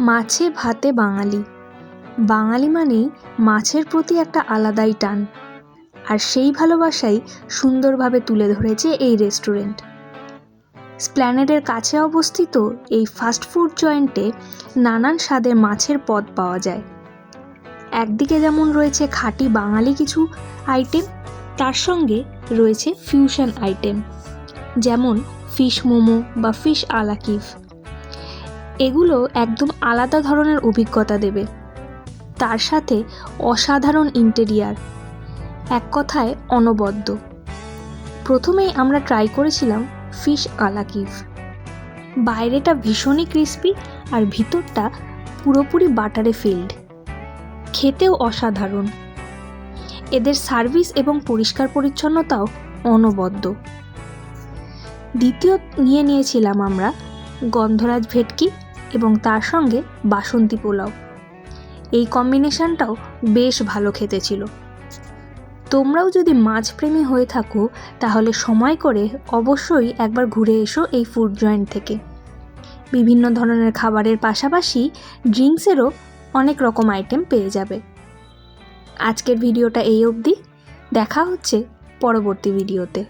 মাছে ভাতে বাঙালি। বাঙালি মানেই মাছের প্রতি একটা আলাদাই টান, আর সেই ভালোবাসাই সুন্দরভাবে তুলে ধরেছে এই রেস্টুরেন্ট। স্প্ল্যানেডের কাছে অবস্থিত এই ফাস্টফুড জয়েন্টে নানান স্বাদের মাছের পদ পাওয়া যায়। একদিকে যেমন রয়েছে খাঁটি বাঙালি কিছু আইটেম, তার সঙ্গে রয়েছে ফিউশন আইটেম, যেমন ফিশ মোমো বা ফিশ আলাকিভ। এগুলো একদম আলাদা ধরনের অভিজ্ঞতা দেবে। তার সাথে অসাধারণ ইন্টেরিয়ার, এক কথায় অনবদ্য। প্রথমেই আমরা ট্রাই করেছিলাম ফিশ আলাকিভ। বাইরেটা ভীষণই ক্রিস্পি আর ভিতরটা পুরোপুরি বাটারে ফিল্ড। খেতেও অসাধারণ। এদের সার্ভিস এবং পরিষ্কার পরিচ্ছন্নতাও অনবদ্য। দ্বিতীয় নিয়েছিলাম আমরা গন্ধরাজ ভেটকি এবং তার সঙ্গে বাসন্তী পোলাও। এই কম্বিনেশনটাও বেশ ভালো খেতে ছিল। তোমরাও যদি মাছপ্রেমী হয়ে থাকো তাহলে সময় করে অবশ্যই একবার ঘুরে এসো এই ফুড জয়েন্ট থেকে। বিভিন্ন ধরনের খাবারের পাশাপাশি ড্রিঙ্কসেরও অনেক রকম আইটেম পেয়ে যাবে। আজকের ভিডিওটা এই অবধি। দেখা হচ্ছে পরবর্তী ভিডিওতে।